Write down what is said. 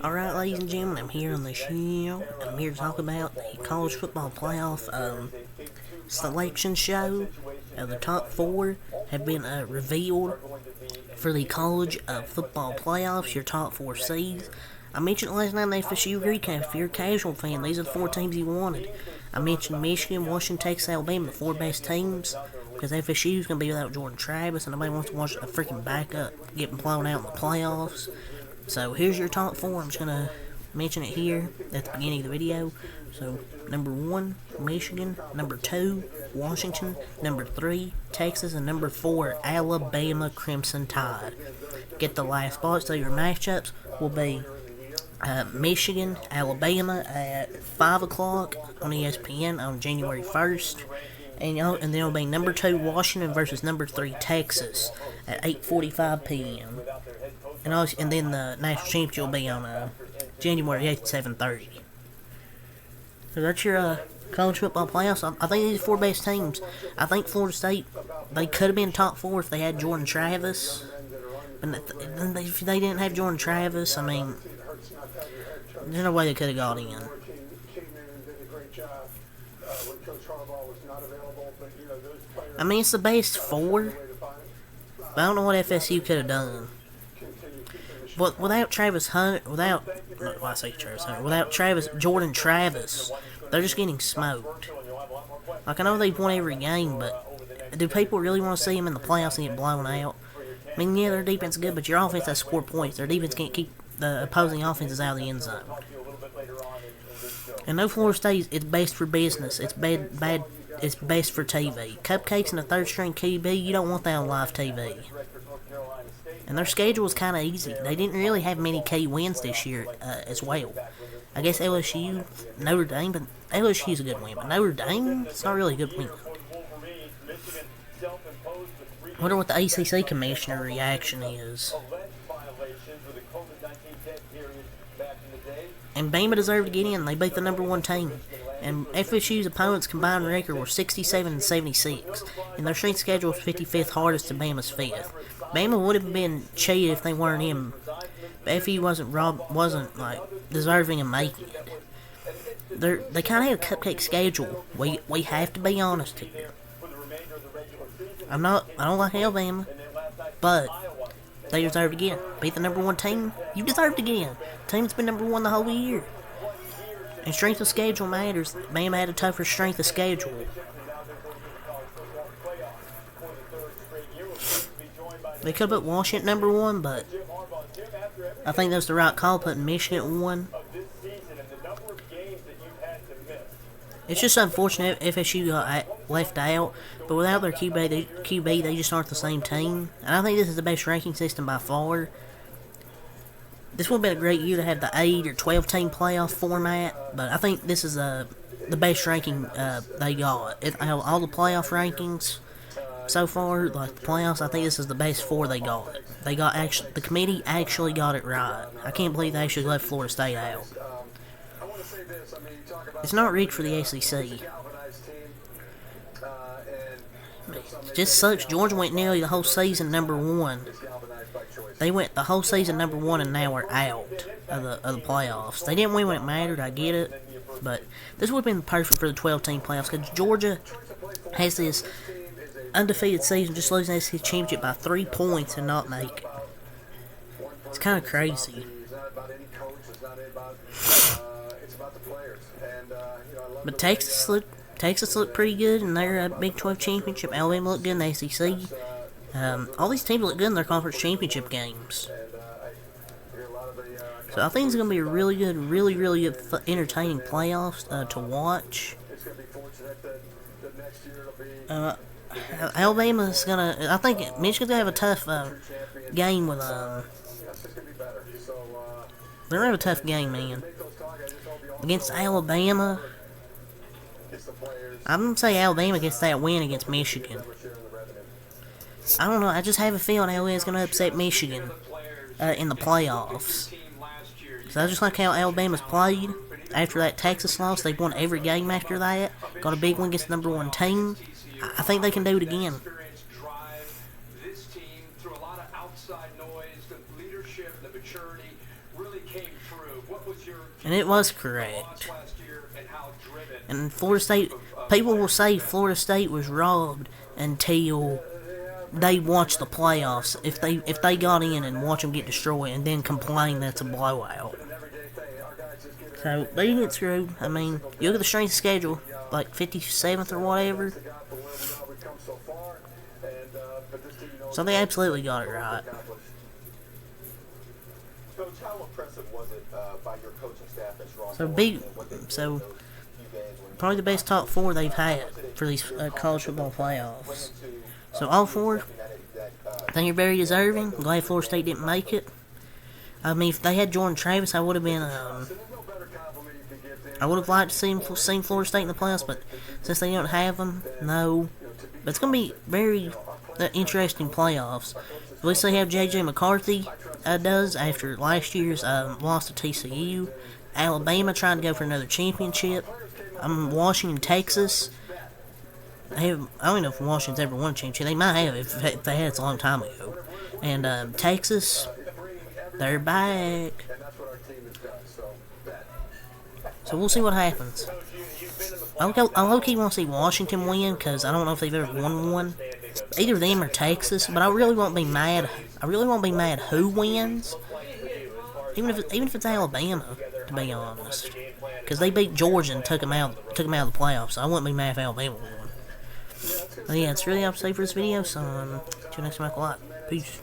Alright, ladies and gentlemen, I'm here on the show, and I'm here to talk about the college football playoff selection show. The top four have been revealed for the college football playoffs, your top four seeds. I mentioned last night in the FSU recap, if you're a casual fan, these are the four teams you wanted. I mentioned Michigan, Washington, Texas, Alabama, the four best teams, because FSU is going to be without Jordan Travis, and nobody wants to watch a freaking backup getting blown out in the playoffs. So here's your top four. I'm just going to mention it here at the beginning of the video. So, number 1, Michigan. Number 2, Washington. Number 3, Texas. And number 4, Alabama Crimson Tide. Get the last spot, so your matchups will be Michigan, Alabama at 5 o'clock on ESPN on January 1st. And then it'll be number 2, Washington versus number 3, Texas at 8:45 p.m. And then the national championship will be on January 8th at 7:30. So that's your college football playoffs. I think these are four best teams. I think Florida State, they could have been top four if they had Jordan Travis. But if they didn't have Jordan Travis, I mean, there's no way they could have got in. I mean, it's the best four, but I don't know what FSU could have done. But without Travis Hunter, without Jordan Travis, they're just getting smoked. Like, I know they've won every game, but do people really want to see them in the playoffs and get blown out? I mean, yeah, their defense is good, but your offense has score points. Their defense can't keep the opposing offenses out of the end zone. And no, Florida State is best for business. It's bad. It's best for TV. Cupcakes and a third-string QB, you don't want that on live TV. And their schedule was kind of easy. They didn't really have many key wins this year as well. I guess LSU, Notre Dame, but LSU's a good win. But Notre Dame, it's not really a good win. I wonder what the ACC commissioner reaction is. And Bama deserved to get in. They beat the number 1 team. And FSU's opponents' combined record were 67 and 76. And their strength schedule was 55th hardest to Bama's 5th. Bama would have been cheated if they weren't in. But FSU wasn't like deserving of making it. They kind of had a cupcake schedule. We have to be honest here. I don't like Alabama, but they deserve to get in. Beat the number 1 team. You deserve to get in. Team that's been number 1 the whole year. And strength of schedule matters. Bama had a tougher strength of schedule. They could have put Washington number 1, but I think that's the right call, putting Michigan at 1. It's just unfortunate FSU got left out, but without their QB, they just aren't the same team. And I think this is the best ranking system by far. This would have been a great year to have the 8 or 12 team playoff format, but I think this is the best ranking they got. All the playoff rankings so far, like the playoffs, I think this is the best 4 they got. The committee actually got it right. I can't believe they actually left Florida State out. It's not rigged for the ACC. It just sucks. Georgia went nearly the whole season number 1. They went the whole season number 1 and now are out of the playoffs. They didn't win when it mattered, I get it. But this would have been perfect for the 12-team playoffs because Georgia has this undefeated season, just losing the SEC championship by 3 points and not make it. It's kind of crazy. But Texas looked pretty good in their Big 12 championship. Alabama looked good in the SEC. All these teams look good in their conference championship games. So I think it's going to be a really good, entertaining playoffs to watch. Alabama's going to... I think Michigan's going to have a tough game with... They're going to have a tough game, man. Against Alabama... I'm going to say Alabama gets that win against Michigan. I don't know, I just have a feeling Alabama's going to upset Michigan in the playoffs. So I just like how Alabama's played. After that Texas loss, they've won every game after that. Got a big one against the number 1 team. I think they can do it again. And it was correct. And Florida State, people will say Florida State was robbed until they watch the playoffs. If they got in and watch them get destroyed and then complain that's a blowout. So they didn't get screwed. I mean, you look at the strength of schedule, like 57th or whatever. So they absolutely got it right. So probably the best top four they've had for these college football playoffs. So all four, I think you're very deserving. I'm glad Florida State didn't make it. I mean, if they had Jordan Travis, I would have been. I would have liked to seen Florida State in the playoffs, but since they don't have them, no. But it's going to be very interesting playoffs. At least they have J.J. McCarthy does after last year's loss to TCU. Alabama trying to go for another championship. Washington, Texas. I don't know if Washington's ever won a championship. They might have if they had it a long time ago. And Texas, they're back. So we'll see what happens. I low-key want to see Washington win because I don't know if they've ever won one. Either them or Texas, but I really won't be mad. I really won't be mad who wins, even if it's Alabama, to be honest, because they beat Georgia and took them out of the playoffs. So I wouldn't be mad if Alabama won. But yeah, it's really all I have to say for this video. So, till next time, Michael. Peace.